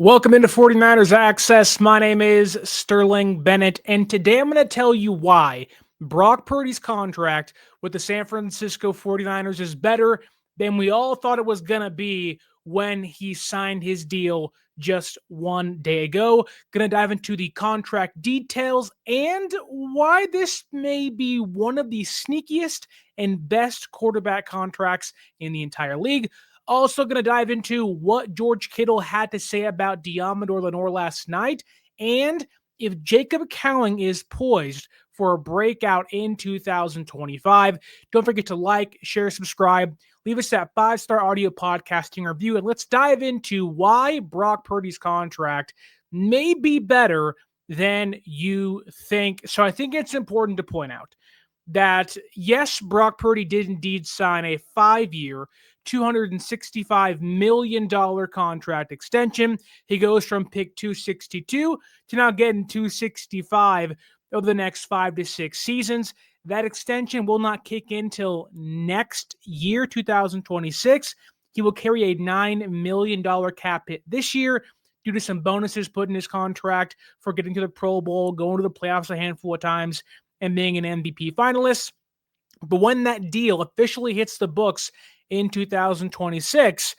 Welcome into 49ers Access. My name is Sterling Bennett, and today I'm going to tell you why Brock Purdy's contract with the San Francisco 49ers is better than we all thought it was going to be when he signed his deal just one day ago. Going to dive into the contract details and why this may be one of the sneakiest and best quarterback contracts in the entire league. Also going to dive into what George Kittle had to say about Deommodor Lenoir last night, and if Jacob Cowling is poised for a breakout in 2025. Don't forget to like, share, subscribe, leave us that 5-star audio podcasting review, and let's dive into why Brock Purdy's contract may be better than you think. So I think it's important to point out that, yes, Brock Purdy did indeed sign a 5-year, $265 million contract extension. He goes from pick 262 to now getting 265 over the next 5 to 6 seasons. That extension will not kick in till next year, 2026. He will carry a $9 million cap hit this year due to some bonuses put in his contract for getting to the Pro Bowl, going to the playoffs a handful of times, and being an MVP finalist. But when that deal officially hits the books in 2026,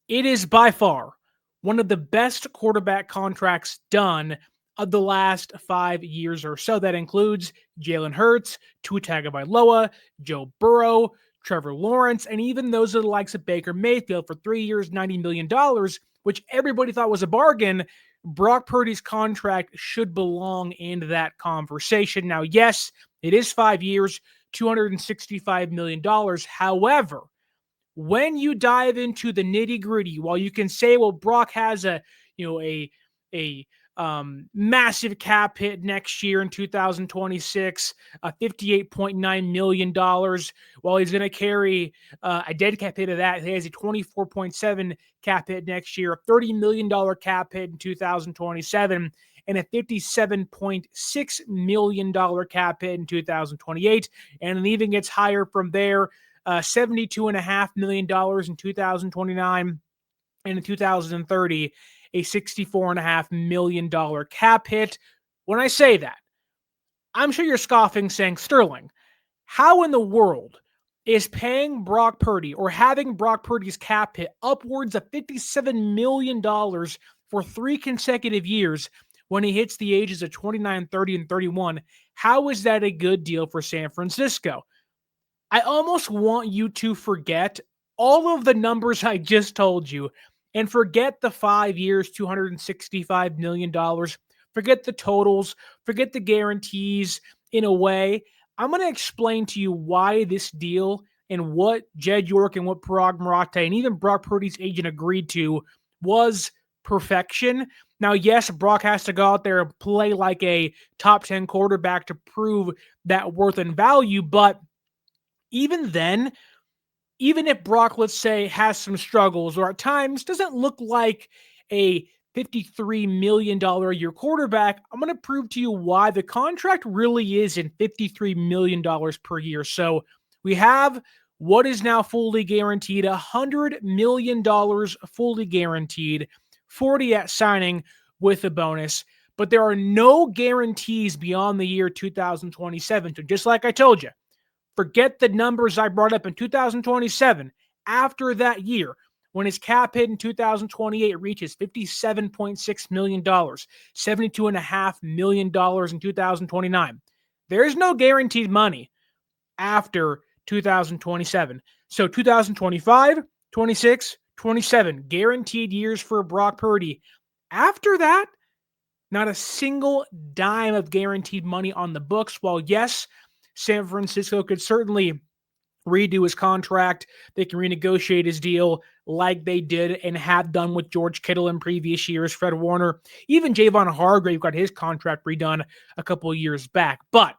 it is by far one of the best quarterback contracts done of the last 5 years or so. That includes Jalen Hurts, Tua Tagovailoa, Joe Burrow, Trevor Lawrence, and even those of the likes of Baker Mayfield for 3 years, $90 million, which everybody thought was a bargain. Brock Purdy's contract should belong in that conversation. Now, yes, it is 5 years, $265 million. However, when you dive into the nitty-gritty, while you can say, well, Brock has a massive cap hit next year in 2026, $58.9 million, while he's going to carry a dead cap hit of that. He has a 24.7 cap hit next year, a $30 million cap hit in 2027, and a $57.6 million cap hit in 2028. And it even gets higher from there, $72.5 million in 2029, and in 2030, a $64.5 million cap hit. When I say that, I'm sure you're scoffing, saying, Sterling, how in the world is paying Brock Purdy or having Brock Purdy's cap hit upwards of $57 million for 3 consecutive years when he hits the ages of 29, 30, and 31? How is that a good deal for San Francisco? I almost want you to forget all of the numbers I just told you and forget the 5 years, $265 million. Forget the totals. Forget the guarantees. In a way, I'm going to explain to you why this deal and what Jed York and what Parag Marathe and even Brock Purdy's agent agreed to was perfection. Now, yes, Brock has to go out there and play like a top 10 quarterback to prove that worth and value, but even then, even if Brock, let's say, has some struggles or at times doesn't look like a $53 million a year quarterback, I'm going to prove to you why the contract really is in $53 million per year. So we have what is now fully guaranteed, $100 million fully guaranteed, 40 at signing with a bonus. But there are no guarantees beyond the year 2027. So just like I told you, forget the numbers I brought up in 2027. After that year, when his cap hit in 2028 reaches $57.6 million, $72.5 million in 2029, there is no guaranteed money after 2027. So 2025, 26, 27, guaranteed years for Brock Purdy. After that, not a single dime of guaranteed money on the books. While yes, San Francisco could certainly redo his contract. They can renegotiate his deal like they did and have done with George Kittle in previous years, Fred Warner, even Javon Hargrave got his contract redone a couple of years back. But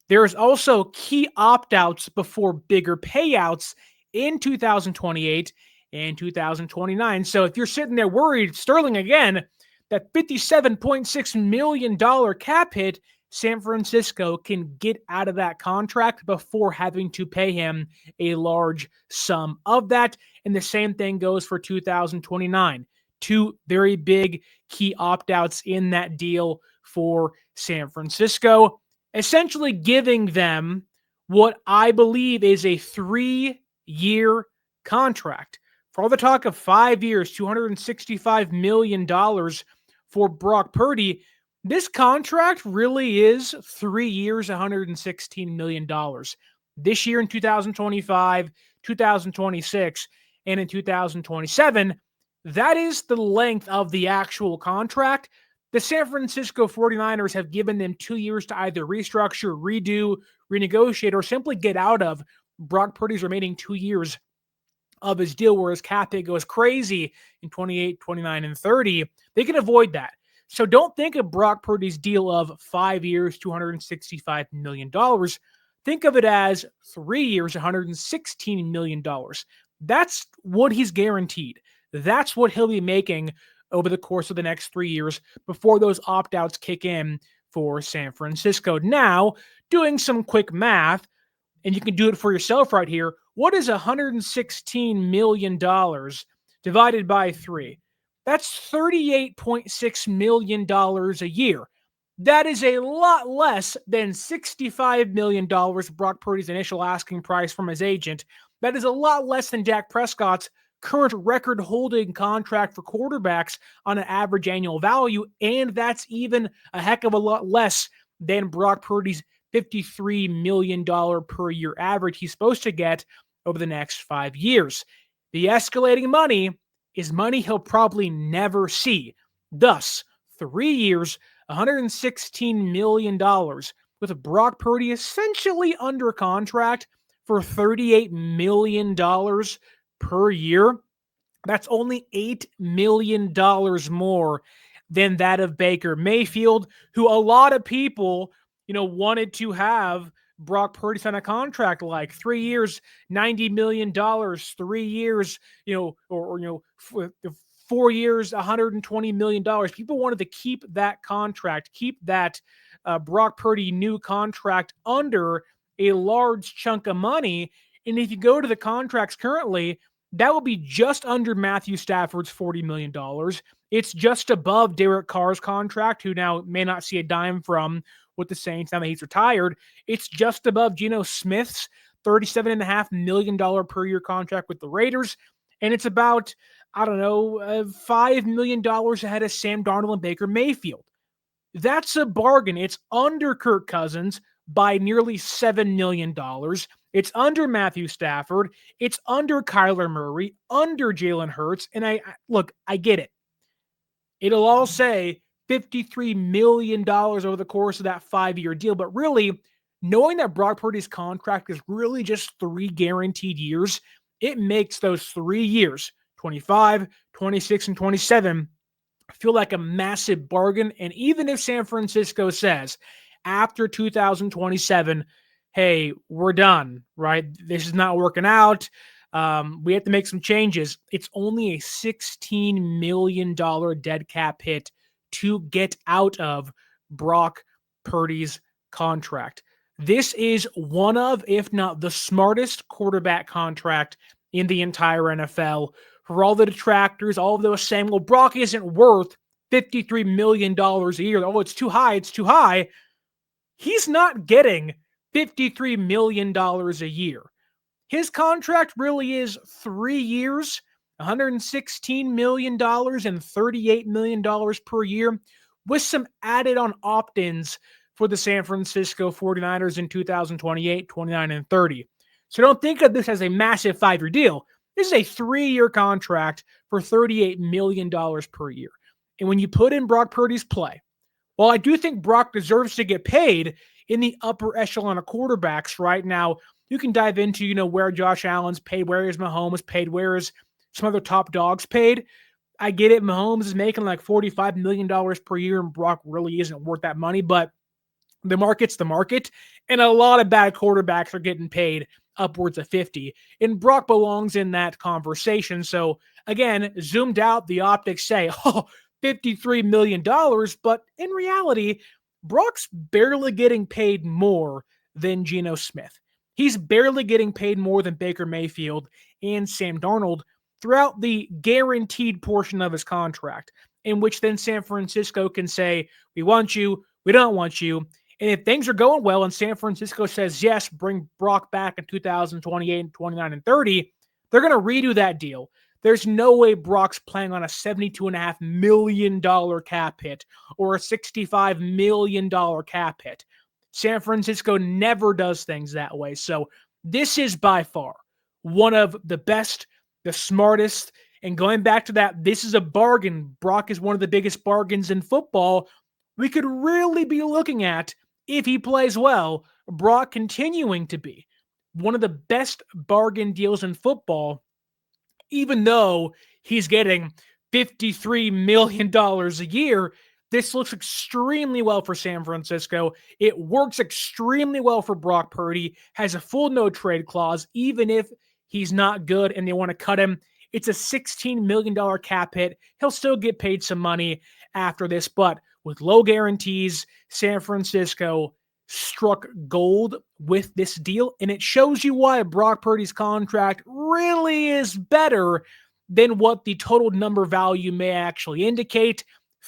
there's also key opt-outs before bigger payouts in 2028 and 2029. So if you're sitting there worried, Sterling, again, that $57.6 million cap hit, San Francisco can get out of that contract before having to pay him a large sum of that. And the same thing goes for 2029, Two very big key opt-outs in that deal for San Francisco, essentially giving them what I believe is a 3-year contract. For all the talk of 5 years, $265 million for Brock Purdy, this contract really is 3 years, $116 million. This year in 2025, 2026, and in 2027, that is the length of the actual contract. The San Francisco 49ers have given them 2 years to either restructure, redo, renegotiate, or simply get out of Brock Purdy's remaining 2 years of his deal, where his cap hit goes crazy in 28, 29, and 30. They can avoid that. So don't think of Brock Purdy's deal of 5 years, $265 million. Think of it as 3 years, $116 million. That's what he's guaranteed. That's what he'll be making over the course of the next 3 years before those opt-outs kick in for San Francisco. Now, doing some quick math, and you can do it for yourself right here. What is $116 million divided by 3? That's $38.6 million a year. That is a lot less than $65 million, Brock Purdy's initial asking price from his agent. That is a lot less than Dak Prescott's current record-holding contract for quarterbacks on an average annual value, and that's even a heck of a lot less than Brock Purdy's $53 million per year average he's supposed to get over the next 5 years. The escalating money is money he'll probably never see. Thus, 3 years, $116 million, with Brock Purdy essentially under contract for $38 million per year. That's only $8 million more than that of Baker Mayfield, who a lot of people, wanted to have Brock Purdy sign a contract like 3 years, $90 million, 3 years, 4 years, $120 million. People wanted to keep that contract, keep that Brock Purdy new contract under a large chunk of money. And if you go to the contracts currently, that will be just under Matthew Stafford's $40 million. It's just above Derek Carr's contract, who now may not see a dime from with the Saints now that he's retired. It's just above Geno Smith's $37.5 million per year contract with the Raiders. And it's about, $5 million ahead of Sam Darnold and Baker Mayfield. That's a bargain. It's under Kirk Cousins by nearly $7 million. It's under Matthew Stafford. It's under Kyler Murray, under Jalen Hurts. And I get it. It'll all say $53 million over the course of that 5-year deal. But really, knowing that Brock Purdy's contract is really just 3 guaranteed years, it makes those 3 years, 25, 26, and 27, feel like a massive bargain. And even if San Francisco says after 2027, hey, we're done, right? This is not working out. We have to make some changes. It's only a $16 million dead cap hit to get out of Brock Purdy's contract. This is one of, if not the smartest quarterback contract in the entire NFL. For all the detractors, all of those saying, well, Brock isn't worth $53 million a year. Oh, it's too high. It's too high. He's not getting $53 million a year. His contract really is 3 years, $116 million and $38 million per year, with some added on opt-ins for the San Francisco 49ers in 2028, 29, and 30. So don't think of this as a massive 5-year deal. This is a 3-year contract for $38 million per year. And when you put in Brock Purdy's play, while I do think Brock deserves to get paid in the upper echelon of quarterbacks right now, you can dive into, where Josh Allen's paid, where is Mahomes paid, where is some other top dogs paid. I get it. Mahomes is making like $45 million per year, and Brock really isn't worth that money, but the market's the market, and a lot of bad quarterbacks are getting paid upwards of 50, and Brock belongs in that conversation. So again, zoomed out, the optics say, $53 million, but in reality, Brock's barely getting paid more than Geno Smith. He's barely getting paid more than Baker Mayfield and Sam Darnold. throughout the guaranteed portion of his contract, in which then San Francisco can say, we want you, we don't want you. And if things are going well and San Francisco says, yes, bring Brock back in 2028 and 29 and 30, they're going to redo that deal. There's no way Brock's playing on a $72.5 million cap hit or a $65 million cap hit. San Francisco never does things that way. So this is by far one of the best, the smartest, and going back to that, this is a bargain. Brock is one of the biggest bargains in football. We could really be looking at, if he plays well, Brock continuing to be one of the best bargain deals in football, even though he's getting $53 million a year. This looks extremely well for San Francisco. It works extremely well for Brock Purdy, has a full no trade clause, even if he's not good and they want to cut him. It's a $16 million cap hit. He'll still get paid some money after this, but with low guarantees, San Francisco struck gold with this deal, and it shows you why Brock Purdy's contract really is better than what the total number value may actually indicate.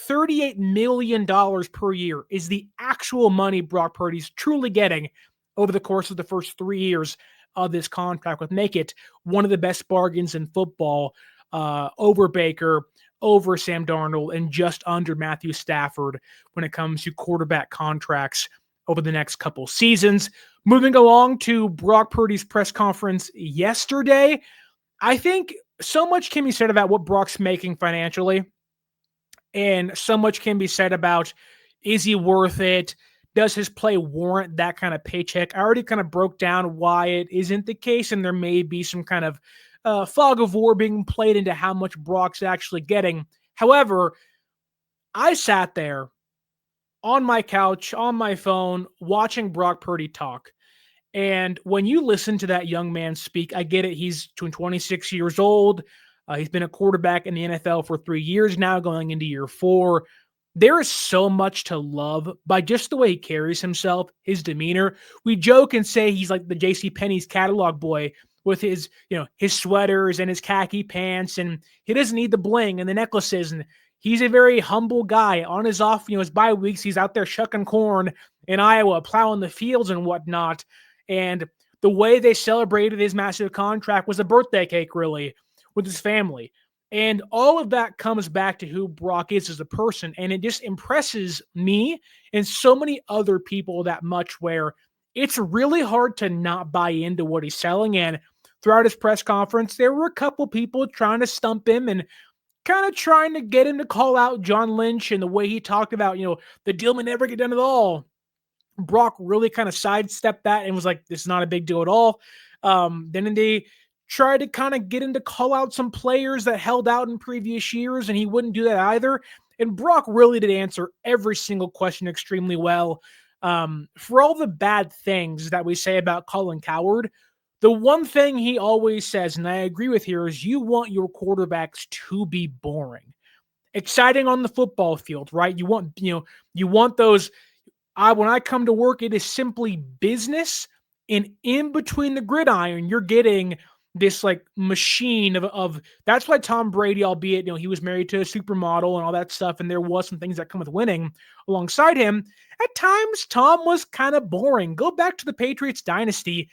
$38 million per year is the actual money Brock Purdy's truly getting over the course of the first 3 years of this contract, would make it one of the best bargains in football, over Baker, over Sam Darnold, and just under Matthew Stafford when it comes to quarterback contracts over the next couple seasons. Moving along to Brock Purdy's press conference yesterday, I think so much can be said about what Brock's making financially, and so much can be said about, is he worth it? Does his play warrant that kind of paycheck? I already kind of broke down why it isn't the case, and there may be some kind of fog of war being played into how much Brock's actually getting. However, I sat there on my couch, on my phone, watching Brock Purdy talk. And when you listen to that young man speak, I get it. He's 26 years old. He's been a quarterback in the NFL for 3 years now, going into year 4. There is so much to love by just the way he carries himself, his demeanor. We joke and say he's like the JCPenney's catalog boy with his, his sweaters and his khaki pants, and he doesn't need the bling and the necklaces. And he's a very humble guy. On his off, his bye weeks, he's out there shucking corn in Iowa, plowing the fields and whatnot. And the way they celebrated his massive contract was a birthday cake, really, with his family. And all of that comes back to who Brock is as a person. And it just impresses me and so many other people that much, where it's really hard to not buy into what he's selling. And throughout his press conference, there were a couple people trying to stump him and kind of trying to get him to call out John Lynch and the way he talked about, the deal may never get done at all. Brock really kind of sidestepped that and was like, this is not a big deal at all. Then they tried to kind of get him to call out some players that held out in previous years, and he wouldn't do that either. And Brock really did answer every single question extremely well. For all the bad things that we say about Colin Cowherd, the one thing he always says, and I agree with here, is you want your quarterbacks to be boring. Exciting on the football field, right? You want those. When I come to work, it is simply business, and in between the gridiron, you're getting this like machine of that's why Tom Brady, albeit, he was married to a supermodel and all that stuff, and there was some things that come with winning alongside him. At times, Tom was kind of boring. Go back to the Patriots dynasty.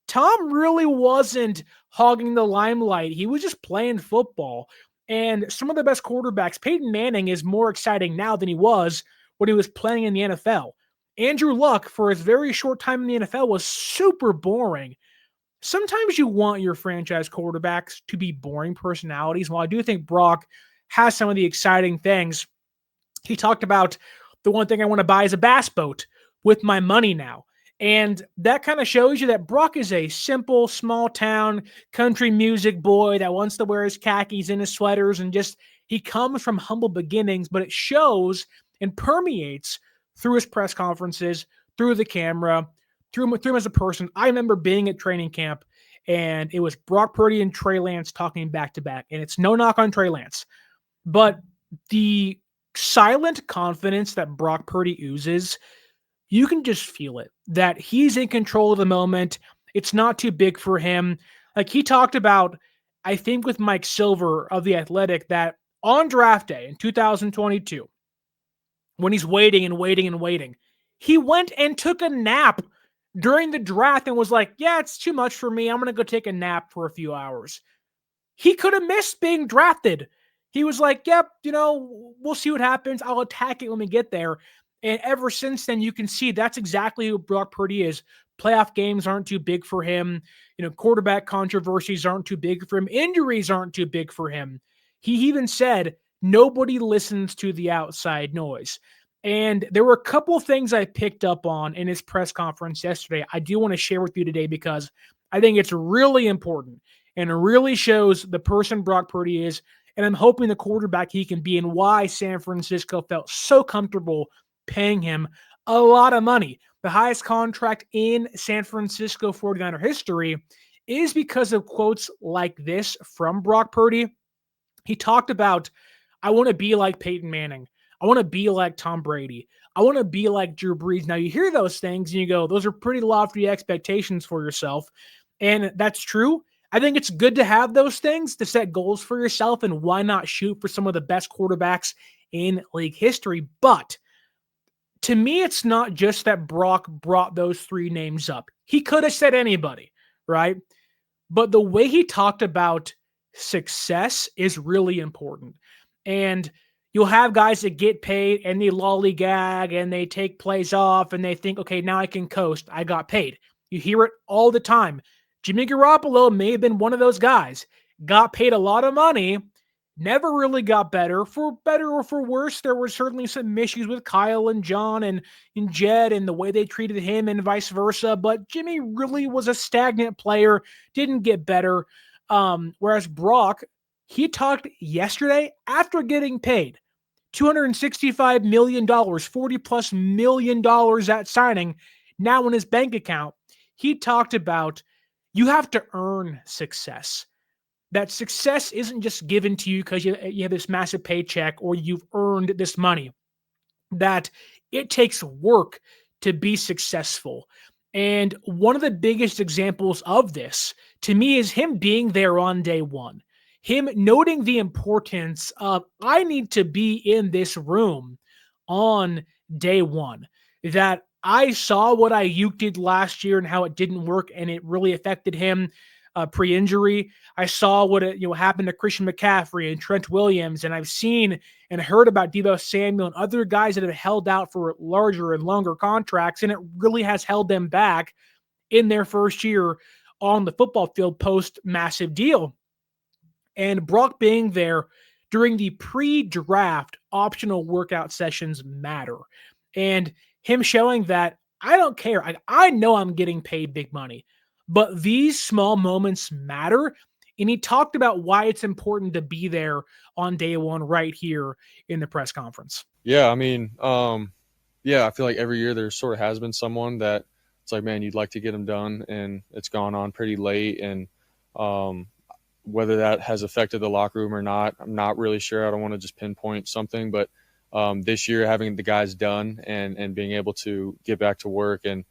Tom really wasn't hogging the limelight. He was just playing football. And some of the best quarterbacks, Peyton Manning is more exciting now than he was when he was playing in the NFL. Andrew Luck, for his very short time in the NFL, was super boring. Sometimes you want your franchise quarterbacks to be boring personalities. While I do think Brock has some of the exciting things, he talked about the one thing I want to buy is a bass boat with my money now. And that kind of shows you that Brock is a simple, small town country music boy that wants to wear his khakis and his sweaters, and just he comes from humble beginnings, but it shows and permeates through his press conferences, through the camera, through him as a person. I remember being at training camp, and it was Brock Purdy and Trey Lance talking back to back. And it's no knock on Trey Lance, but the silent confidence that Brock Purdy oozes, you can just feel it, that he's in control of the moment. It's not too big for him. Like he talked about I think with Mike Silver of The Athletic that on draft day in 2022, when he's waiting and waiting and waiting, he went and took a nap during the draft and was like, yeah, it's too much for me. I'm going to go take a nap for a few hours. He could have missed being drafted. He was like, yep, we'll see what happens. I'll attack it when we get there. And ever since then, you can see that's exactly who Brock Purdy is. Playoff games aren't too big for him. Quarterback controversies aren't too big for him. Injuries aren't too big for him. He even said, nobody listens to the outside noise. And there were a couple things I picked up on in his press conference yesterday I do want to share with you today because I think it's really important and it really shows the person Brock Purdy is. And I'm hoping the quarterback he can be and why San Francisco felt so comfortable paying him a lot of money. The highest contract in San Francisco 49er history is because of quotes like this from Brock Purdy. He talked about, I want to be like Peyton Manning. I want to be like Tom Brady. I want to be like Drew Brees. Now you hear those things and you go, those are pretty lofty expectations for yourself. And that's true. I think it's good to have those things to set goals for yourself, and why not shoot for some of the best quarterbacks in league history. But to me, it's not just that Brock brought those three names up. He could have said anybody, right? But the way he talked about success is really important. And you'll have guys that get paid and they lollygag and they take plays off and they think, okay, now I can coast. I got paid. You hear it all the time. Jimmy Garoppolo may have been one of those guys. Got paid a lot of money, never really got better. For better or for worse, there were certainly some issues with Kyle and John and Jed and the way they treated him and vice versa. But Jimmy really was a stagnant player, didn't get better. Whereas Brock, he talked yesterday after getting paid $265 million, $40+ million at signing, now in his bank account. He talked about you have to earn success. That success isn't just given to you because you have this massive paycheck or you've earned this money. That it takes work to be successful. And one of the biggest examples of this, to me, is him being there on day one. Him noting the importance of, I need to be in this room on day one. That I saw what Aiyuk did last year and how it didn't work, and it really affected him pre-injury. I saw what happened to Christian McCaffrey and Trent Williams, and I've seen and heard about Deebo Samuel and other guys that have held out for larger and longer contracts, and it really has held them back in their first year on the football field post-massive deal. And Brock being there during the pre-draft optional workout sessions matter. And him showing that I don't care. I know I'm getting paid big money, but these small moments matter. And he talked about why it's important to be there on day one right here in the press conference. Yeah, I mean, I feel like every year there sort of has been someone that it's like, man, you'd like to get them done, and it's gone on pretty late. And whether that has affected the locker room or not, I'm not really sure. I don't want to just pinpoint something, but this year having the guys done and being able to get back to work and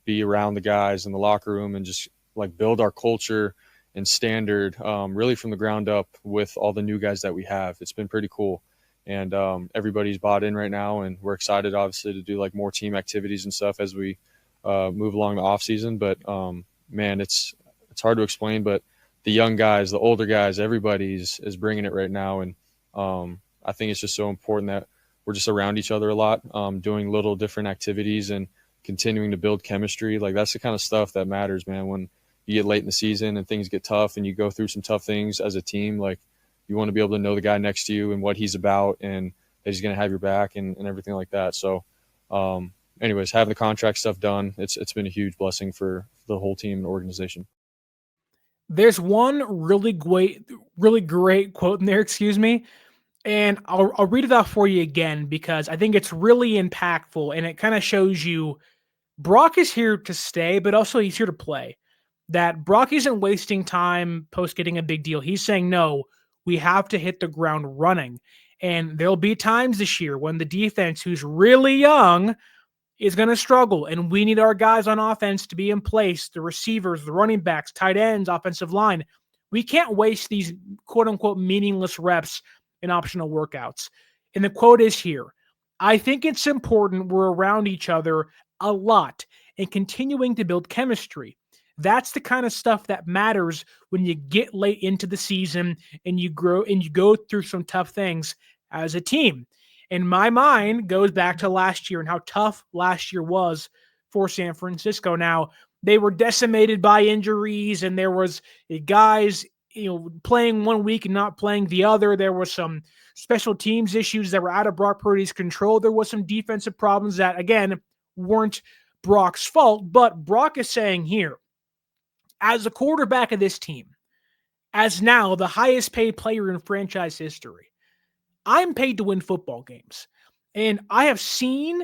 be around the guys in the locker room and just like build our culture and standard really from the ground up with all the new guys that we have. It's been pretty cool. And everybody's bought in right now, and we're excited obviously to do like more team activities and stuff as we move along the off season. But man, it's hard to explain, but the young guys, the older guys, everybody is bringing it right now. And I think it's just so important that we're just around each other a lot, doing little different activities and continuing to build chemistry. Like that's the kind of stuff that matters, man. When you get late in the season and things get tough and you go through some tough things as a team, like you want to be able to know the guy next to you and what he's about and that he's going to have your back and everything like that. So anyways, having the contract stuff done, it's been a huge blessing for the whole team and organization. There's one really great quote in there, and I'll read it out for you again because I think it's really impactful and it kind of shows you Brock is here to stay, but also he's here to play. That Brock isn't wasting time post getting a big deal. He's saying, no, we have to hit the ground running. And there'll be times this year when the defense, who's really young, is going to struggle. And we need our guys on offense to be in place, the receivers, the running backs, tight ends, offensive line. We can't waste these quote unquote meaningless reps in optional workouts. And the quote is here: I think it's important we're around each other a lot and continuing to build chemistry. That's the kind of stuff that matters when you get late into the season and you grow and you go through some tough things as a team. And my mind goes back to last year and how tough last year was for San Francisco. Now, they were decimated by injuries, and there was guys, playing one week and not playing the other. There was some special teams issues that were out of Brock Purdy's control. There was some defensive problems that, again, weren't Brock's fault. But Brock is saying here, as the quarterback of this team, as now the highest paid player in franchise history, I'm paid to win football games. And I have seen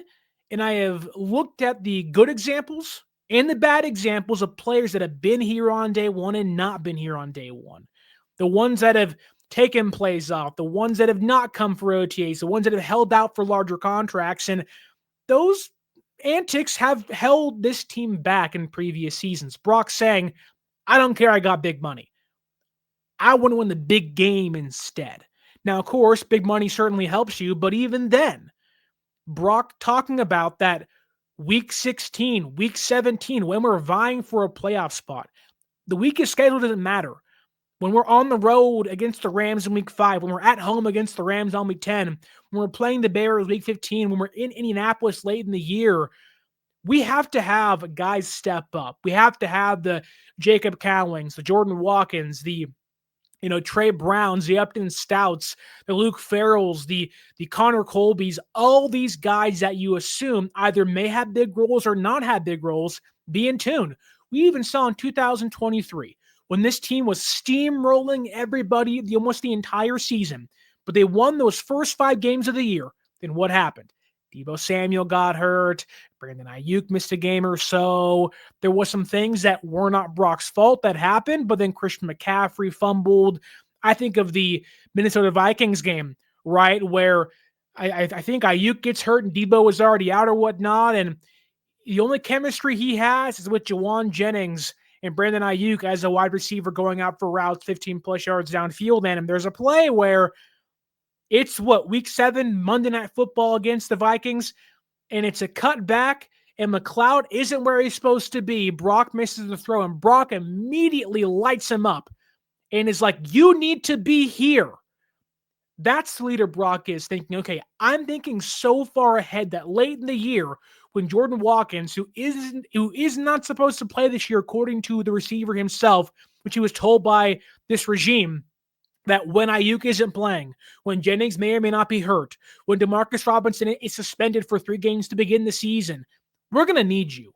and I have looked at the good examples and the bad examples of players that have been here on day one and not been here on day one. The ones that have taken plays off, the ones that have not come for OTAs, the ones that have held out for larger contracts. And those antics have held this team back in previous seasons. Brock saying, I don't care, I got big money. I want to win the big game instead. Now, of course, big money certainly helps you, but even then, Brock talking about that week 16, week 17, when we're vying for a playoff spot, the weakest schedule doesn't matter. When we're on the road against the Rams in week 5, when we're at home against the Rams on week 10, when we're playing the Bears week 15, when we're in Indianapolis late in the year, we have to have guys step up. We have to have the Jacob Cowlings, the Jordan Watkins, the Trey Browns, the Upton Stouts, the Luke Farrells, the Connor Colbys, all these guys that you assume either may have big roles or not have big roles, be in tune. We even saw in 2023 when this team was steamrolling everybody almost the entire season, but they won those first 5 games of the year. Then what happened? Deebo Samuel got hurt. Brandon Aiyuk missed a game or so. There was some things that were not Brock's fault that happened, but then Christian McCaffrey fumbled. I think of the Minnesota Vikings game, right, where I think Aiyuk gets hurt and Deebo was already out or whatnot, and the only chemistry he has is with Jawan Jennings and Brandon Aiyuk as a wide receiver going out for routes 15-plus yards downfield. And there's a play where it's week 7, Monday Night Football against the Vikings, and it's a cutback, and McLeod isn't where he's supposed to be. Brock misses the throw, and Brock immediately lights him up and is like, you need to be here. That's the leader Brock is thinking, okay, I'm thinking so far ahead that late in the year when Jordan Watkins, who is not supposed to play this year according to the receiver himself, which he was told by this regime, that when Aiyuk isn't playing, when Jennings may or may not be hurt, when Demarcus Robinson is suspended for 3 games to begin the season, we're going to need you.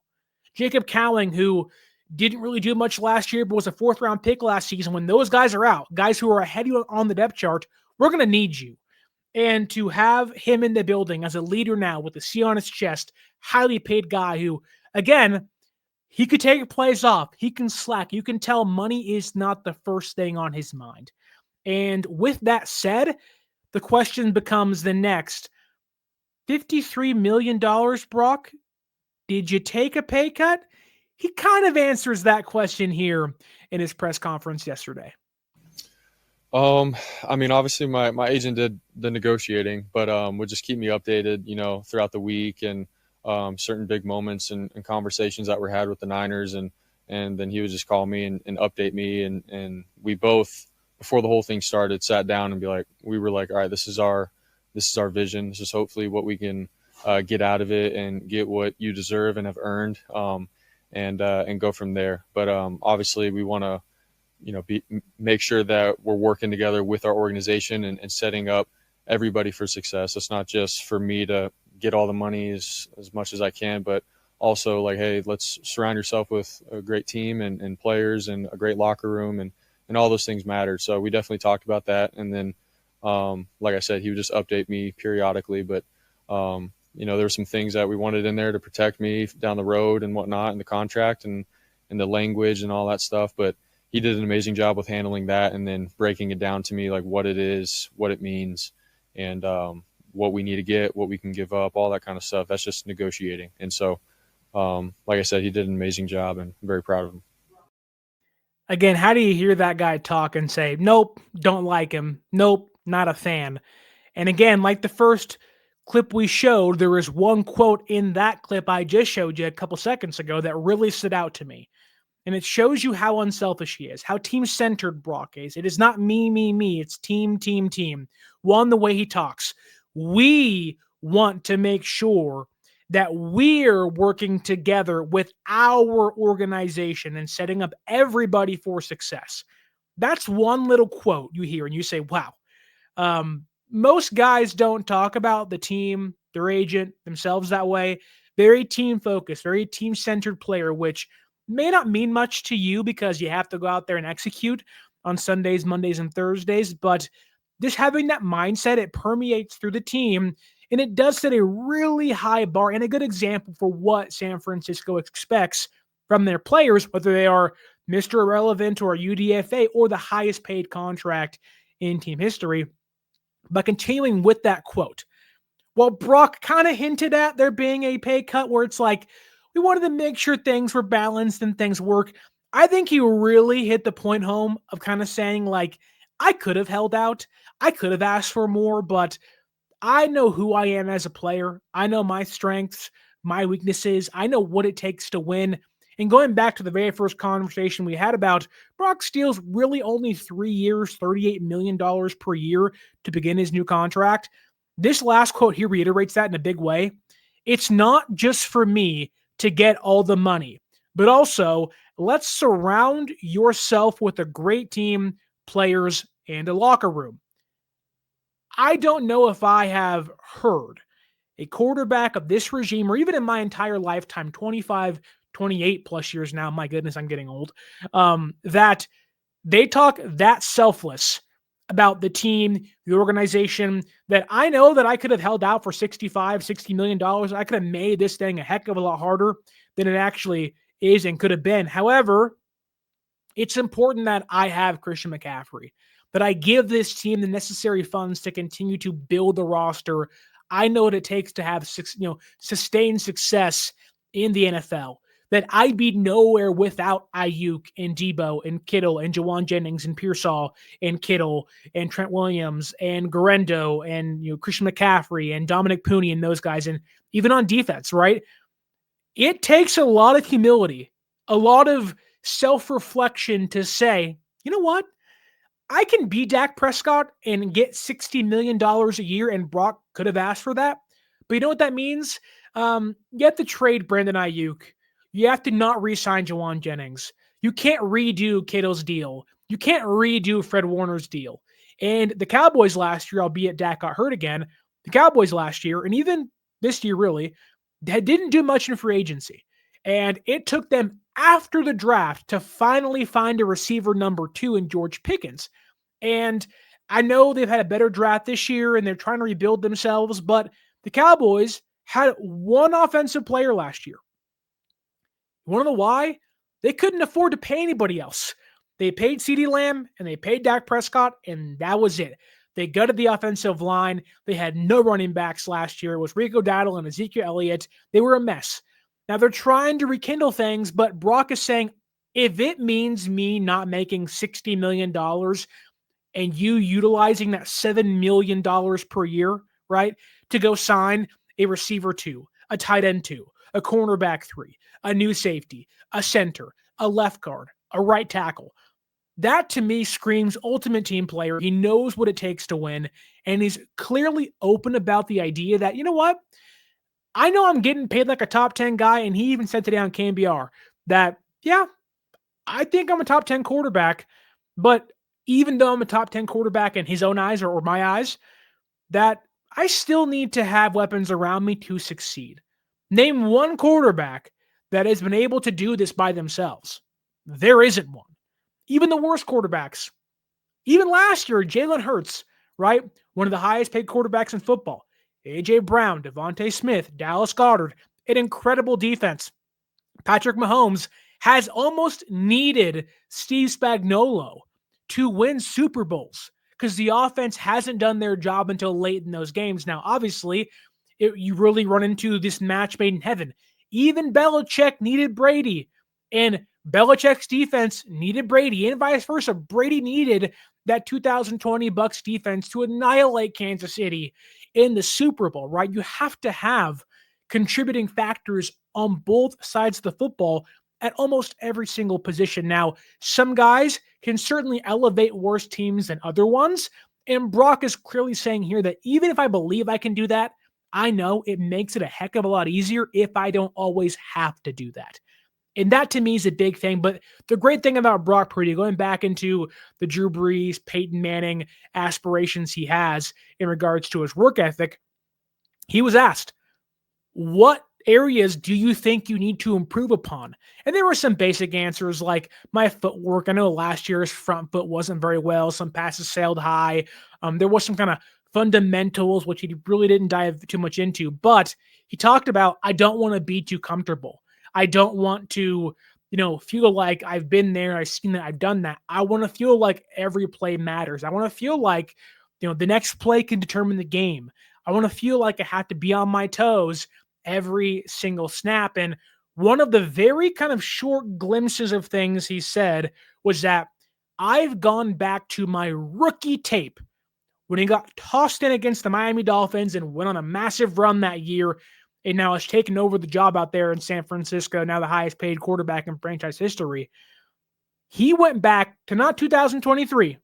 Jacob Cowling, who didn't really do much last year, but was a 4th-round pick last season, when those guys are out, guys who are ahead of you on the depth chart, we're going to need you. And to have him in the building as a leader now with a C on his chest, highly paid guy who, again, he could take plays off. He can slack. You can tell money is not the first thing on his mind. And with that said, the question becomes the next, $53 million, Brock? Did you take a pay cut? He kind of answers that question here in his press conference yesterday. I mean, obviously my agent did the negotiating, but would just keep me updated, throughout the week and certain big moments and conversations that were had with the Niners. And then he would just call me and update me. And we both, before the whole thing started, sat down and we were like, all right, this is our vision. This is hopefully what we can get out of it and get what you deserve and have earned, and go from there. But obviously we want to, make sure that we're working together with our organization and setting up everybody for success. It's not just for me to get all the money as much as I can, but also like, hey, let's surround yourself with a great team and players and a great locker room, and all those things matter. So we definitely talked about that. And then, like I said, he would just update me periodically, but there were some things that we wanted in there to protect me down the road and whatnot, in the contract and the language and all that stuff. But he did an amazing job with handling that and then breaking it down to me, like what it is, what it means, and what we need to get, what we can give up, all that kind of stuff. That's just negotiating. And so, like I said, he did an amazing job, and I'm very proud of him. Again, how do you hear that guy talk and say, nope, don't like him. Nope, not a fan. And again, like the first clip we showed, there was one quote in that clip I just showed you a couple seconds ago that really stood out to me. And it shows you how unselfish he is, how team-centered Brock is. It is not me, me, me. It's team, team, team. One, the way he talks. We want to make sure that we're working together with our organization and setting up everybody for success. That's one little quote you hear and you say, wow. Most guys don't talk about the team, their agent, themselves that way. Very team focused, very team centered player, which may not mean much to you because you have to go out there and execute on Sundays, Mondays, and Thursdays. But just having that mindset, it permeates through the team and it does set a really high bar and a good example for what San Francisco expects from their players, whether they are Mr. Irrelevant or UDFA or the highest paid contract in team history. But continuing with that quote, well, Brock kind of hinted at there being a pay cut where it's like, we wanted to make sure things were balanced and things work. I think he really hit the point home of kind of saying, like, I could have held out. I could have asked for more, but I know who I am as a player. I know my strengths, my weaknesses. I know what it takes to win. And going back to the very first conversation we had about Brock Steele's really only 3 years, $38 million per year to begin his new contract. This last quote here reiterates that in a big way. It's not just for me to get all the money, but also let's surround yourself with a great team, players, and a locker room. I don't know if I have heard a quarterback of this regime, or even in my entire lifetime, 25, 28 plus years now, my goodness, I'm getting old, that they talk that selfless about the team, the organization, that I know that I could have held out for $60 million. I could have made this thing a heck of a lot harder than it actually is and could have been. However, it's important that I have Christian McCaffrey, that I give this team the necessary funds to continue to build the roster. I know what it takes to have sustained success in the NFL. That I'd be nowhere without Aiyuk and Debo and Kittle and Jawan Jennings and Pearsall and Kittle and Trent Williams and Garendo and Christian McCaffrey and Dominic Pooney and those guys, and even on defense, right? It takes a lot of humility, a lot of self-reflection to say, you know what? I can be Dak Prescott and get $60 million a year, and Brock could have asked for that. But you know what that means? You have to trade Brandon Aiyuk. You have to not re-sign Jawan Jennings. You can't redo Kittle's deal. You can't redo Fred Warner's deal. And the Cowboys last year, albeit Dak got hurt again, the Cowboys last year, and even this year really, they didn't do much in free agency. And it took them after the draft to finally find a receiver number 2 in George Pickens. And I know they've had a better draft this year and they're trying to rebuild themselves, but the Cowboys had one offensive player last year. You want to know why? They couldn't afford to pay anybody else. They paid CeeDee Lamb and they paid Dak Prescott, and that was it. They gutted the offensive line. They had no running backs last year. It was Rico Dowdle and Ezekiel Elliott. They were a mess. Now they're trying to rekindle things, but Brock is saying, if it means me not making $60 million and you utilizing that $7 million per year, right, to go sign a receiver 2, a tight end 2, a cornerback 3, a new safety, a center, a left guard, a right tackle. That to me screams ultimate team player. He knows what it takes to win, and he's clearly open about the idea that, you know what? I know I'm getting paid like a top 10 guy, and he even said today on KNBR that, yeah, I think I'm a top 10 quarterback, but even though I'm a top 10 quarterback in his own eyes or my eyes, that I still need to have weapons around me to succeed. Name one quarterback that has been able to do this by themselves. There isn't one. Even the worst quarterbacks, even last year, Jalen Hurts, right? One of the highest paid quarterbacks in football. A.J. Brown, Devontae Smith, Dallas Goedert, an incredible defense. Patrick Mahomes has almost needed Steve Spagnuolo to win Super Bowls because the offense hasn't done their job until late in those games. Now, obviously, you really run into this match made in heaven. Even Belichick needed Brady, and Belichick's defense needed Brady and vice versa. Brady needed that 2020 Bucs defense to annihilate Kansas City in the Super Bowl, right? You have to have contributing factors on both sides of the football at almost every single position. Now, some guys can certainly elevate worse teams than other ones. And Brock is clearly saying here that even if I believe I can do that, I know it makes it a heck of a lot easier if I don't always have to do that. And that to me is a big thing. But the great thing about Brock Purdy, going back into the Drew Brees, Peyton Manning aspirations he has in regards to his work ethic, he was asked, what areas do you think you need to improve upon? And there were some basic answers like my footwork. I know last year's front foot wasn't very well. Some passes sailed high. There was some kind of fundamentals, which he really didn't dive too much into. But he talked about, I don't want to be too comfortable. I don't want to, feel like I've been there. I've seen that. I've done that. I want to feel like every play matters. I want to feel like, the next play can determine the game. I want to feel like I have to be on my toes every single snap. And one of the very kind of short glimpses of things he said was that I've gone back to my rookie tape when he got tossed in against the Miami Dolphins and went on a massive run that year, and now has taken over the job out there in San Francisco, now the highest paid quarterback in franchise history. He went back to not 2023.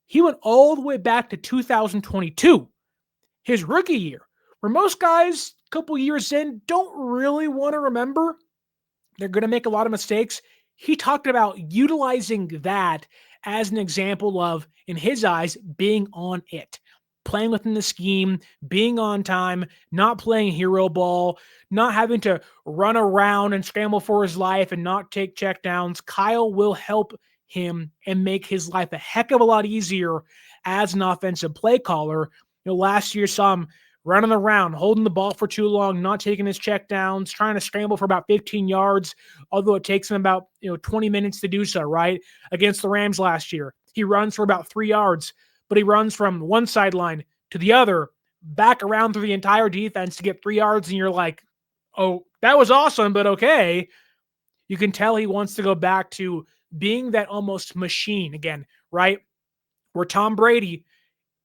He went all the way back to 2022, his rookie year, where most guys a couple years in don't really want to remember. They're going to make a lot of mistakes. He talked about utilizing that as an example of, in his eyes, being on it, playing within the scheme, being on time, not playing hero ball, not having to run around and scramble for his life and not take checkdowns. Kyle will help him and make his life a heck of a lot easier as an offensive play caller. Last year saw him running around, holding the ball for too long, not taking his checkdowns, trying to scramble for about 15 yards, although it takes him about 20 minutes to do so, right? Against the Rams last year, he runs for about 3 yards, but he runs from one sideline to the other, back around through the entire defense to get 3 yards, and you're like, oh, that was awesome, but okay. You can tell he wants to go back to being that almost machine again, right? Where Tom Brady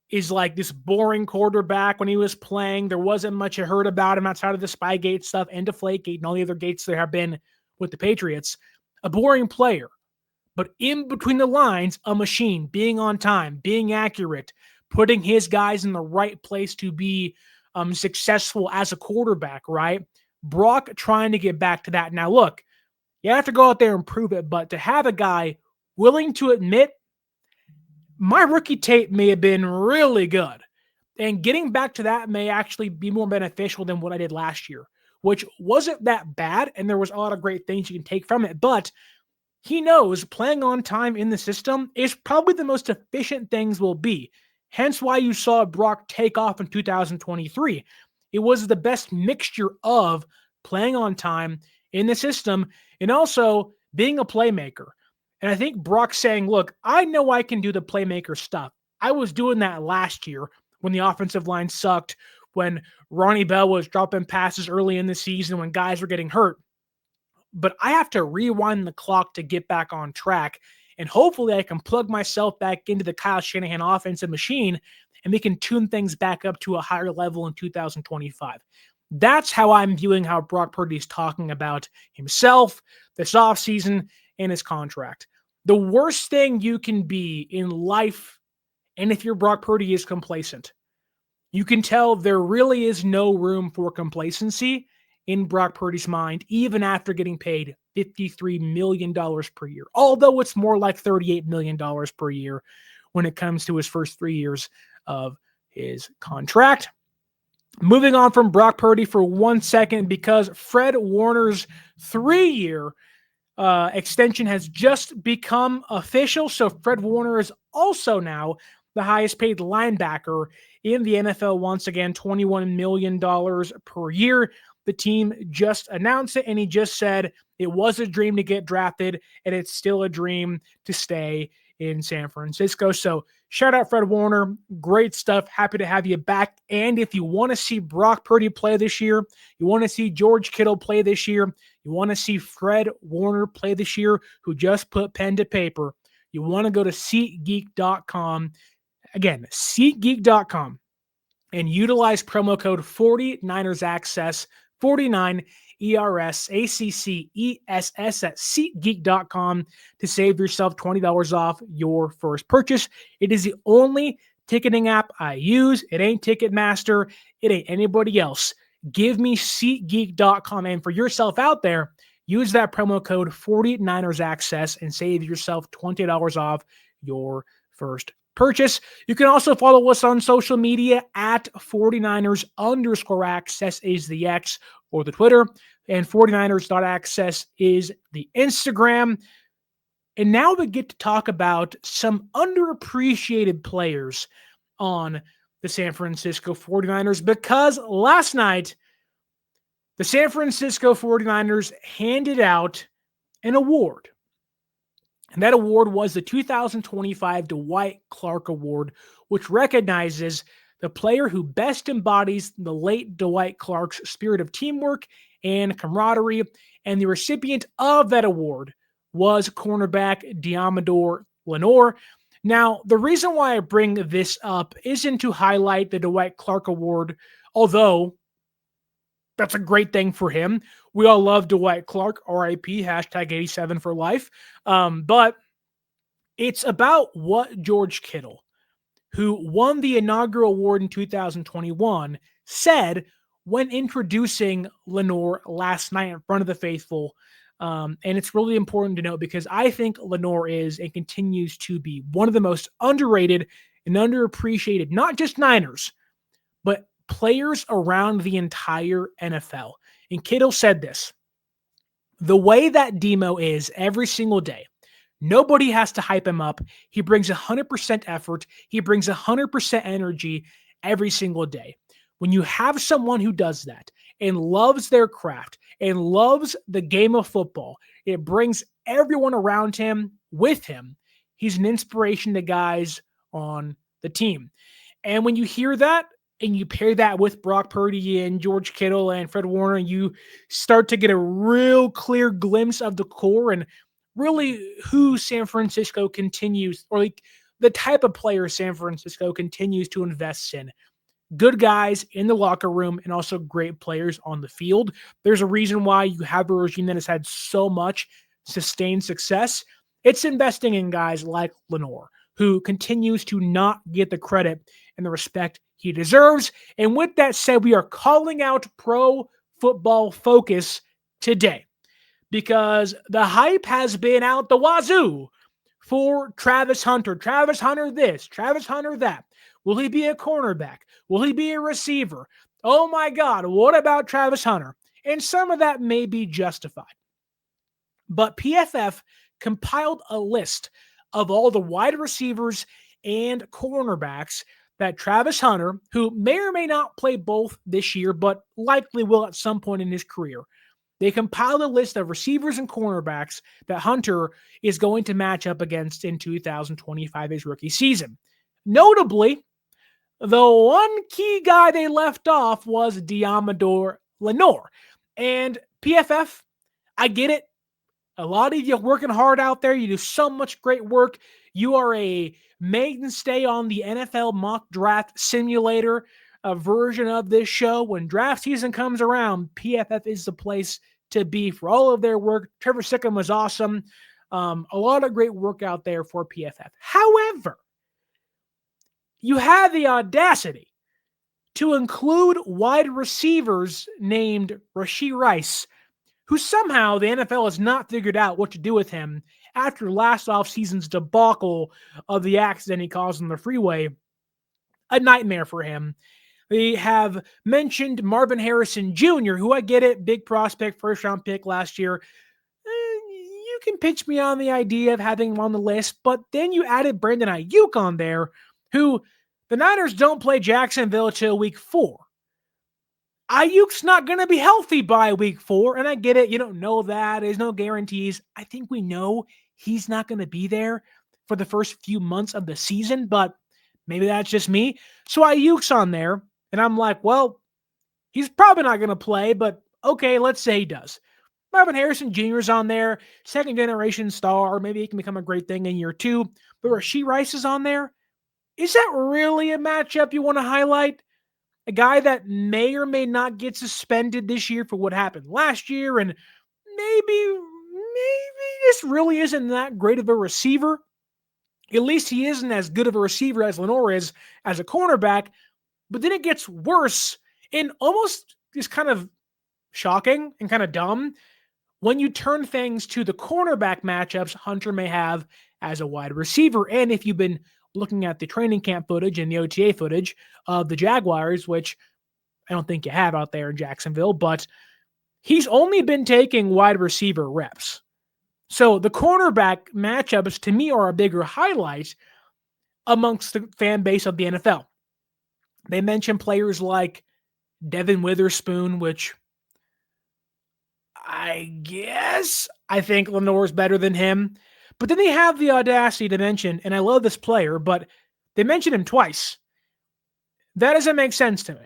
is like this boring quarterback when he was playing. There wasn't much I heard about him outside of the Spygate stuff and Deflategate and all the other gates there have been with the Patriots. A boring player, but in between the lines, a machine, being on time, being accurate, putting his guys in the right place to be successful as a quarterback, right? Brock trying to get back to that. Now, look, you have to go out there and prove it, but to have a guy willing to admit, my rookie tape may have been really good, and getting back to that may actually be more beneficial than what I did last year, which wasn't that bad, and there was a lot of great things you can take from it, but he knows playing on time in the system is probably the most efficient things will be. Hence why you saw Brock take off in 2023. It was the best mixture of playing on time in the system and also being a playmaker. And I think Brock's saying, look, I know I can do the playmaker stuff. I was doing that last year when the offensive line sucked, when Ronnie Bell was dropping passes early in the season, when guys were getting hurt. But I have to rewind the clock to get back on track. And hopefully I can plug myself back into the Kyle Shanahan offensive machine and we can tune things back up to a higher level in 2025. That's how I'm viewing how Brock Purdy is talking about himself, this offseason, and his contract. The worst thing you can be in life, and if you're Brock Purdy, is complacent. You can tell there really is no room for complacency in Brock Purdy's mind, even after getting paid $53 million per year, although it's more like $38 million per year when it comes to his first 3 years of his contract. Moving on from Brock Purdy for 1 second, because Fred Warner's 3-year extension has just become official. So Fred Warner is also now the highest paid linebacker in the NFL once again, $21 million per year. The team just announced it, and he just said it was a dream to get drafted, and it's still a dream to stay in San Francisco. So Shout out Fred Warner. Great stuff. Happy to have you back. And if you want to see Brock Purdy play this year, you want to see George Kittle play this year, you want to see Fred Warner play this year, who just put pen to paper, you want to go to SeatGeek.com. Again, SeatGeek.com, and utilize promo code 49ersaccess, 49 ERSACCESS at SeatGeek.com to save yourself $20 off your first purchase. It is the only ticketing app I use. It ain't Ticketmaster. It ain't anybody else. Give me SeatGeek.com. And for yourself out there, use that promo code 49ersaccess and save yourself $20 off your first purchase. You can also follow us on social media at 49ers_access is the X or the Twitter, and 49ers.access is the Instagram. And now we get to talk about some underappreciated players on the San Francisco 49ers, because last night the San Francisco 49ers handed out an award. And that award was the 2025 Dwight Clark Award, which recognizes the player who best embodies the late Dwight Clark's spirit of teamwork and camaraderie. And the recipient of that award was cornerback Deommodor Lenoir. Now, the reason why I bring this up isn't to highlight the Dwight Clark Award, although that's a great thing for him. We all love Dwight Clark, RIP, #87 for life. But it's about what George Kittle, who won the inaugural award in 2021, said when introducing Lenor last night in front of the faithful. And it's really important to note, because I think Lenor is and continues to be one of the most underrated and underappreciated, not just Niners, but players around the entire NFL. And Kittle said this: the way that Demo is every single day, nobody has to hype him up. He brings 100% effort. He brings 100% energy every single day. When you have someone who does that and loves their craft and loves the game of football, it brings everyone around him with him. He's an inspiration to guys on the team. And when you hear that, and you pair that with Brock Purdy and George Kittle and Fred Warner, you start to get a real clear glimpse of the core and really who San Francisco continues, or like the type of player San Francisco continues to invest in. Good guys in the locker room and also great players on the field. There's a reason why you have a regime that has had so much sustained success. It's investing in guys like Lenor, who continues to not get the credit and the respect he deserves. And with that said, we are calling out Pro Football Focus today, because the hype has been out the wazoo for Travis Hunter. Travis Hunter this, Travis Hunter that. Will he be a cornerback? Will he be a receiver? Oh my God, what about Travis Hunter? And some of that may be justified. But PFF compiled a list of all the wide receivers and cornerbacks that Travis Hunter, who may or may not play both this year, but likely will at some point in his career, they compiled a list of receivers and cornerbacks that Hunter is going to match up against in 2025, his rookie season. Notably, the one key guy they left off was Deommodor Lenor. And PFF, I get it. A lot of you working hard out there. You do so much great work. You are a mainstay on the NFL mock draft simulator, a version of this show. When draft season comes around, PFF is the place to be for all of their work. Trevor Sickham was awesome. A lot of great work out there for PFF. However, you have the audacity to include wide receivers named Rashee Rice, who somehow the NFL has not figured out what to do with him after last offseason's debacle of the accident he caused on the freeway. A nightmare for him. They have mentioned Marvin Harrison Jr., who, I get it, big prospect, first-round pick last year. You can pitch me on the idea of having him on the list, but then you added Brandon Aiyuk on there, who the Niners don't play Jacksonville till week 4. Aiyuk's not going to be healthy by week 4, and I get it. You don't know that. There's no guarantees. I think we know he's not going to be there for the first few months of the season, but Maybe that's just me. So Aiyuk's on there, and I'm like, well, he's probably not going to play, but okay, let's say he does. Marvin Harrison Jr. is on there, second generation star. Maybe he can become a great thing in year 2. But Rashee Rice is on there. Is that really a matchup you want to highlight? A guy that may or may not get suspended this year for what happened last year, and maybe this really isn't that great of a receiver. At least he isn't as good of a receiver as Lenor is as a cornerback. But then it gets worse and almost is kind of shocking and kind of dumb when you turn things to the cornerback matchups Hunter may have as a wide receiver. And if you've been looking at the training camp footage and the OTA footage of the Jaguars, which I don't think you have out there in Jacksonville, but he's only been taking wide receiver reps. So the cornerback matchups to me are a bigger highlight amongst the fan base of the NFL. They mention players like Devin Witherspoon, which I think Lenore is better than him. But then they have the audacity to mention, and I love this player, but they mention him twice. That doesn't make sense to me.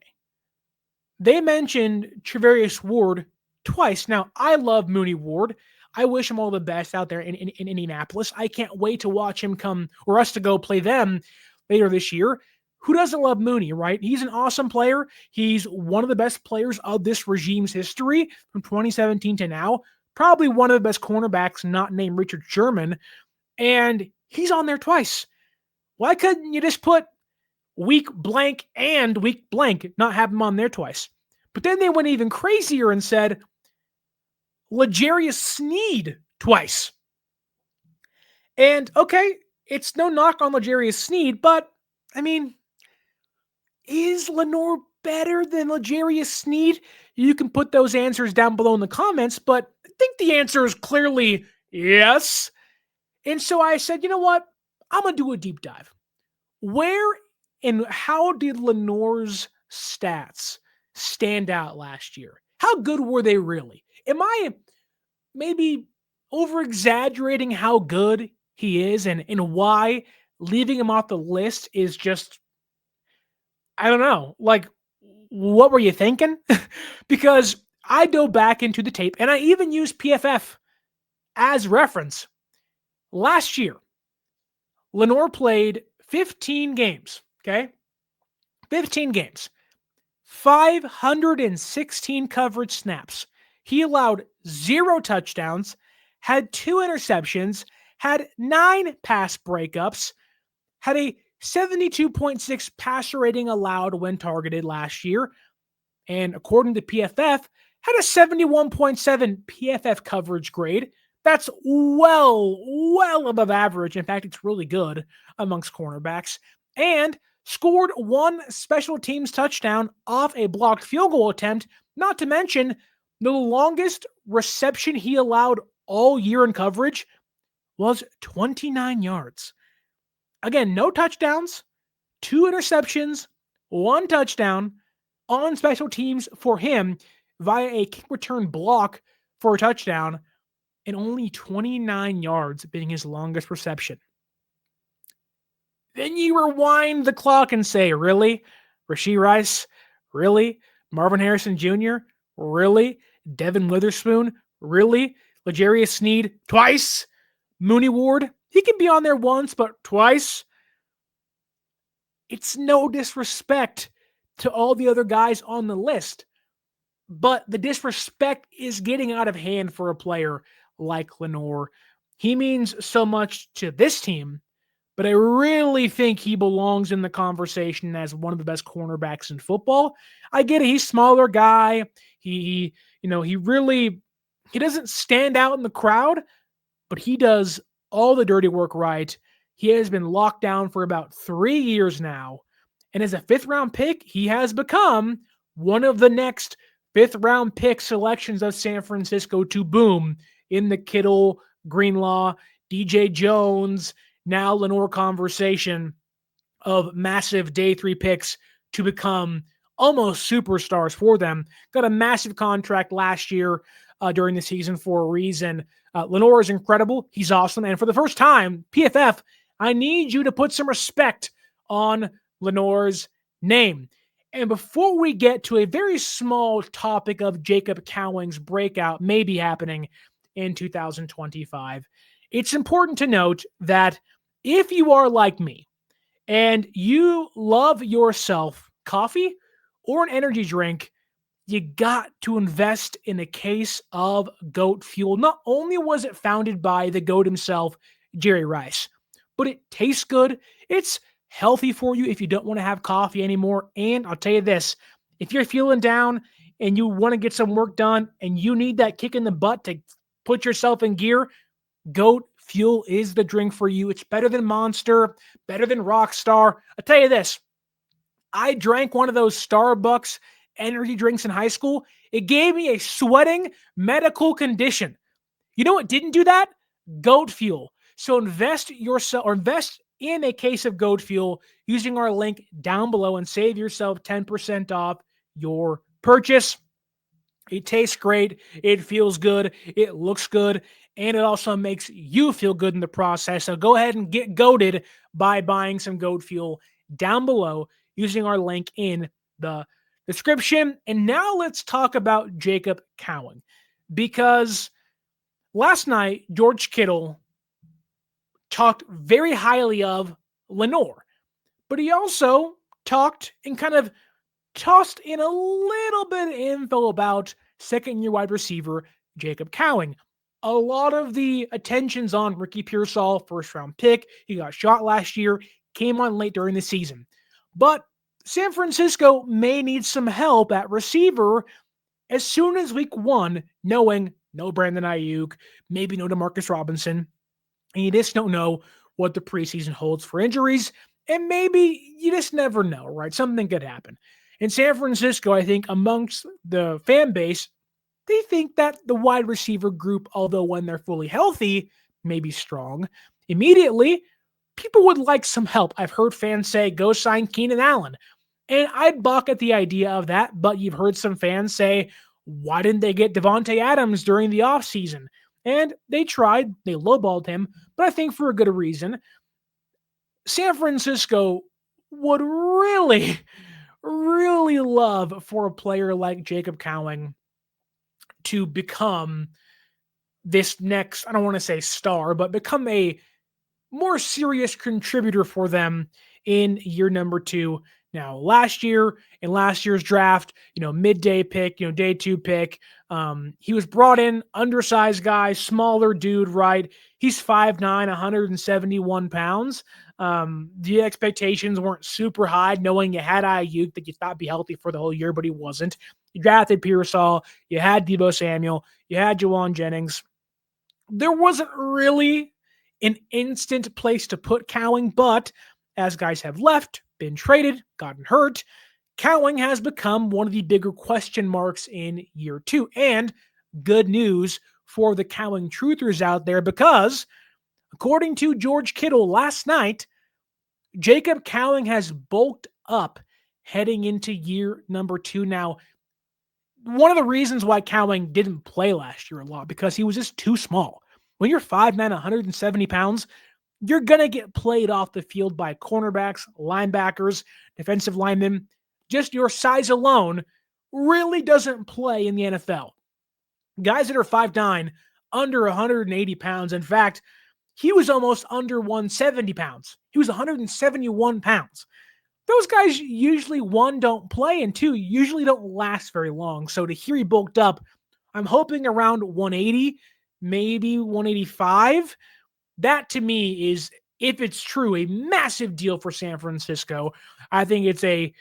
They mentioned Travarius Ward twice. Now, I love Mooney Ward. I wish him all the best out there in Indianapolis. I can't wait to watch him come, or us to go play them later this year. Who doesn't love Mooney, right? He's an awesome player. He's one of the best players of this regime's history from 2017 to now. Probably one of the best cornerbacks not named Richard Sherman. And he's on there twice. Why couldn't you just put week blank and week blank, not have him on there twice? But then they went even crazier and said L'Jarius Sneed twice. And okay, it's no knock on L'Jarius Sneed, but I mean, is Lenor better than L'Jarius Sneed? You can put those answers down below in the comments, but I think the answer is clearly yes. And so I said, you know what? I'm going to do a deep dive. Where and how did Lenor's stats stand out last year? How good were they really? Am I maybe over-exaggerating how good he is and why leaving him off the list is just, I don't know, like, what were you thinking? Because I dove back into the tape, and I even used PFF as reference. Last year, Lenor played 15 games, okay? 15 games. 516 coverage snaps. He allowed 0 touchdowns, had 2 interceptions, had 9 pass breakups, had a 72.6 passer rating allowed when targeted last year, and according to PFF, had a 71.7 PFF coverage grade. That's well above average. In fact, it's really good amongst cornerbacks. And scored 1 special teams touchdown off a blocked field goal attempt, not to mention the longest reception he allowed all year in coverage was 29 yards. Again, no touchdowns, 2 interceptions, 1 touchdown on special teams for him via a kick return block for a touchdown, and only 29 yards being his longest reception. Then you rewind the clock and say, really? Rashee Rice? Really? Marvin Harrison Jr.? Really? Devin Witherspoon? Really? L'Jarius Sneed? Twice? Mooney Ward? He can be on there once, but twice? It's no disrespect to all the other guys on the list, but the disrespect is getting out of hand for a player like Lenor. He means so much to this team, but I really think he belongs in the conversation as one of the best cornerbacks in football. I get it. He's a smaller guy. He doesn't stand out in the crowd, but he does all the dirty work right. He has been locked down for about 3 years now. And as a 5th-round pick, he has become one of the next 5th-round pick selections of San Francisco to boom in the Kittle, Greenlaw, DJ Jones, now Lenore conversation of massive day 3 picks to become almost superstars for them. Got a massive contract last year during the season for a reason. Lenore is incredible. He's awesome. And for the first time, PFF, I need you to put some respect on Lenor's name. And before we get to a very small topic of Jacob Cowing's breakout maybe happening in 2025, it's important to note that if you are like me and you love yourself coffee or an energy drink, you got to invest in a case of goat fuel. Not only was it founded by the goat himself, Jerry Rice, but it tastes good. It's healthy for you if you don't want to have coffee anymore. And I'll tell you this, if you're feeling down and you want to get some work done and you need that kick in the butt to put yourself in gear, goat fuel is the drink for you. It's better than Monster, better than Rockstar. I'll tell you this, I drank one of those Starbucks energy drinks in high school. It gave me a sweating medical condition. You know what didn't do that? Goat fuel. So invest in a case of goat fuel using our link down below and save yourself 10% off your purchase. It tastes great. It feels good. It looks good. And it also makes you feel good in the process. So go ahead and get goated by buying some goat fuel down below using our link in the description. And now let's talk about Jacob Cowing, because last night George Kittle talked very highly of Lenor, but he also talked and kind of tossed in a little bit of info about second-year wide receiver Jacob Cowing. A lot of the attention's on Ricky Pearsall, first-round pick. He got shot last year, came on late during the season. But San Francisco may need some help at receiver as soon as week one, knowing no Brandon Aiyuk, maybe no Demarcus Robinson, and you just don't know what the preseason holds for injuries, and maybe you just never know, right? Something could happen. In San Francisco, I think amongst the fan base, they think that the wide receiver group, although when they're fully healthy, may be strong, immediately, people would like some help. I've heard fans say, go sign Keenan Allen. And I'd balk at the idea of that, but you've heard some fans say, why didn't they get Devontae Adams during the offseason? And they tried, they lowballed him, but I think for a good reason. San Francisco would really, really love for a player like Jacob Cowing to become this next, I don't want to say star, but become a more serious contributor for them in year number two. Now, last year, in last year's draft, midday pick, day two pick, he was brought in, undersized guy, smaller dude, right? He's 5'9", 171 pounds. The expectations weren't super high, knowing you had Aiyuk that you thought be healthy for the whole year, but he wasn't. You drafted Pearsall, you had Deebo Samuel, you had Juwan Jennings. There wasn't really an instant place to put Cowing, but as guys have left, been traded, gotten hurt, Cowing has become one of the bigger question marks in year two. And good news for the Cowing truthers out there, because according to George Kittle last night, Jacob Cowing has bulked up heading into year number two. Now, one of the reasons why Cowing didn't play last year a lot, because he was just too small. When you're 5'9", 170 pounds, you're going to get played off the field by cornerbacks, linebackers, defensive linemen. Just your size alone really doesn't play in the NFL. Guys that are 5'9", under 180 pounds. In fact, he was almost under 170 pounds. He was 171 pounds. Those guys usually, one, don't play, and two, usually don't last very long. So to hear he bulked up, I'm hoping around 180, maybe 185. That to me is, if it's true, a massive deal for San Francisco. I think it's a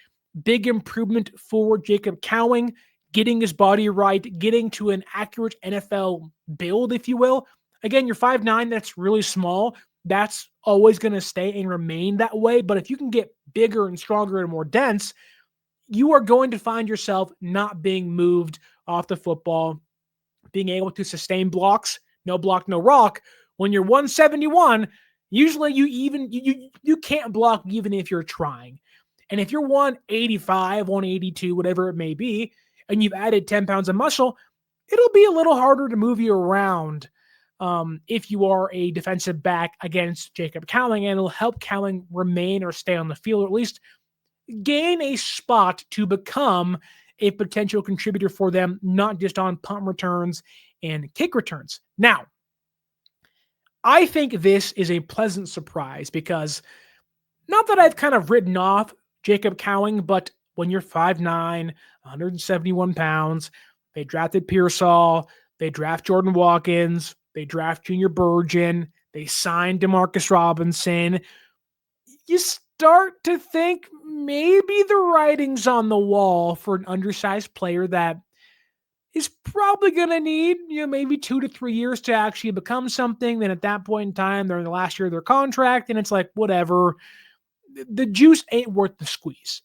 big improvement for Jacob Cowing, getting his body right, getting to an accurate NFL build, if you will. Again, you're 5'9", that's really small. That's always going to stay and remain that way. But if you can get bigger and stronger and more dense, you are going to find yourself not being moved off the football, being able to sustain blocks, no block, no rock. When you're 171, usually you can't block even if you're trying. And if you're 185, 182, whatever it may be, and you've added 10 pounds of muscle, it'll be a little harder to move you around if you are a defensive back against Jacob Cowing, and it'll help Cowing remain or stay on the field, or at least gain a spot to become a potential contributor for them, not just on punt returns and kick returns. Now, I think this is a pleasant surprise because not that I've kind of written off Jacob Cowing, but when you're 5'9", 171 pounds, they drafted Pearsall, they draft Jordan Watkins, they draft Junior Burgeon, they signed Demarcus Robinson. You start to think maybe the writing's on the wall for an undersized player that is probably going to need, maybe 2 to 3 years to actually become something. Then at that point in time, they're in the last year of their contract, and it's like, whatever. The juice ain't worth the squeeze.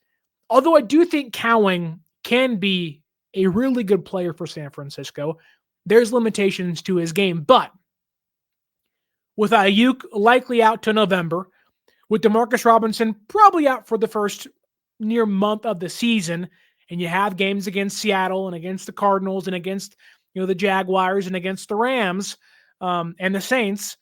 Although I do think Cowing can be a really good player for San Francisco. There's limitations to his game, but with Aiyuk likely out to November, with Demarcus Robinson probably out for the first near month of the season, and you have games against Seattle and against the Cardinals and against the Jaguars and against the Rams and the Saints,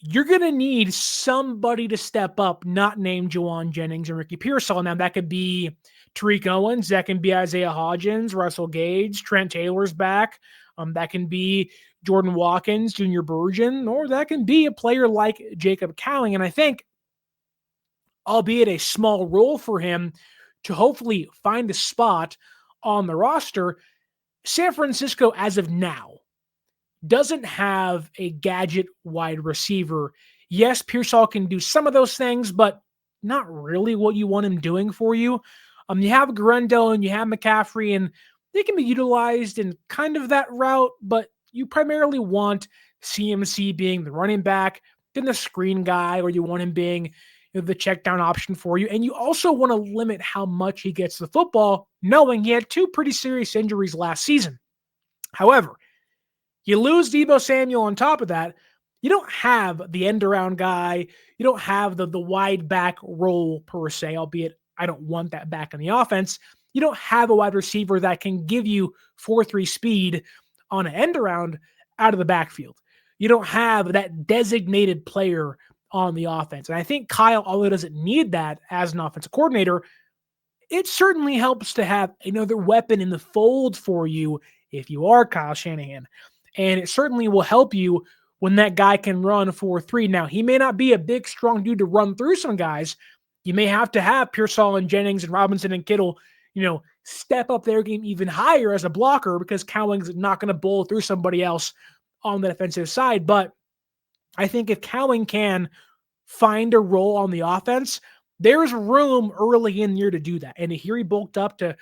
you're going to need somebody to step up, not named Juwan Jennings and Ricky Pearsall. Now, that could be Tariq Owens. That can be Isaiah Hodgins, Russell Gage, Trent Taylor's back. That can be Jordan Watkins, Junior Burgeon, or that can be a player like Jacob Cowing. And I think, albeit a small role for him to hopefully find a spot on the roster, San Francisco, as of now, doesn't have a gadget wide receiver. Yes, Pearsall can do some of those things, but not really what you want him doing for you. You have Guerrero and you have McCaffrey, and they can be utilized in kind of that route, but you primarily want CMC being the running back, then the screen guy, or you want him being the check down option for you. And you also want to limit how much he gets the football, knowing he had 2 pretty serious injuries last season. However, you lose Deebo Samuel on top of that. You don't have the end around guy. You don't have the wide back role per se, albeit I don't want that back in the offense. You don't have a wide receiver that can give you 4.3 speed on an end around out of the backfield. You don't have that designated player on the offense. And I think Kyle, although doesn't need that as an offensive coordinator, it certainly helps to have another weapon in the fold for you if you are Kyle Shanahan. And it certainly will help you when that guy can run 4.3. Now, he may not be a big, strong dude to run through some guys. You may have to have Pearsall and Jennings and Robinson and Kittle, step up their game even higher as a blocker because Cowing's not going to bowl through somebody else on the defensive side. But I think if Cowing can find a role on the offense, there's room early in the year to do that. And here he bulked up to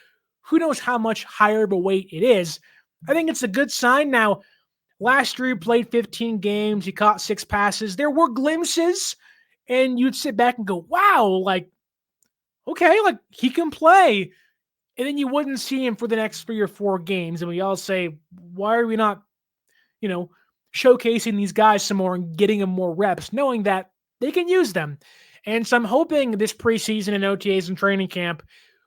who knows how much higher of a weight it is. I think it's a good sign. Now, last year he played 15 games. He caught 6 passes. There were glimpses, and you'd sit back and go, wow, okay, he can play. And then you wouldn't see him for the next 3 or 4 games. And we all say, why are we not, showcasing these guys some more and getting them more reps, knowing that they can use them. And so I'm hoping this preseason and OTAs and training camp,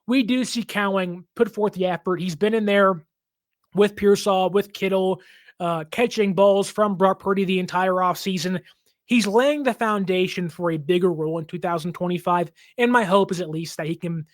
we do see Cowing put forth the effort. He's been in there with Pearsall, with Kittle, catching balls from Brock Purdy the entire offseason. He's laying the foundation for a bigger role in 2025. And my hope is at least that he can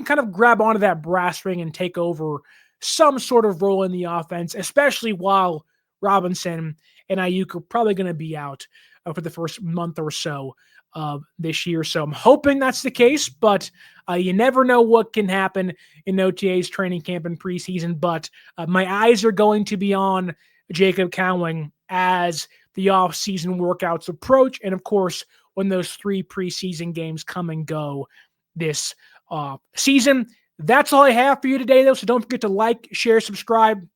kind of grab onto that brass ring and take over some sort of role in the offense, especially while Robinson and Aiyuk are probably going to be out for the first month or so of this year. So I'm hoping that's the case, but you never know what can happen in OTA's training camp and preseason. But my eyes are going to be on Jacob Cowing as the offseason workouts approach. And of course, when those 3 preseason games come and go this season. That's all I have for you today, though. So don't forget to like, share, subscribe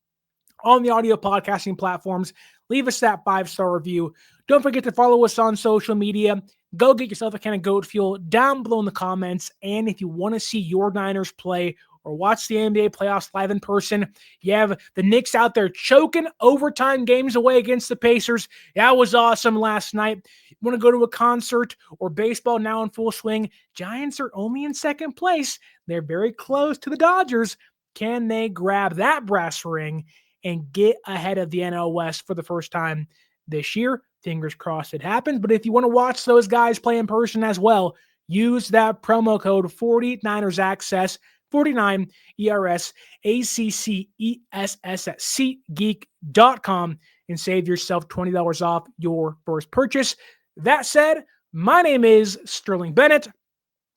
on the audio podcasting platforms. Leave us that 5-star review. Don't forget to follow us on social media. Go get yourself a can of goat fuel down below in the comments. And if you want to see your Niners play or watch the NBA playoffs live in person, you have the Knicks out there choking overtime games away against the Pacers. That was awesome last night. You want to go to a concert or baseball now in full swing? Giants are only in second place. They're very close to the Dodgers. Can they grab that brass ring and get ahead of the NL West for the first time this year. Fingers crossed it happens. But if you want to watch those guys play in person as well, use that promo code 49ers Access, 49 ERS ACCESS at SeatGeek.com and save yourself $20 off your first purchase. That said, my name is Sterling Bennett.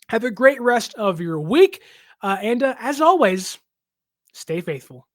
Have a great rest of your week. And as always, stay faithful.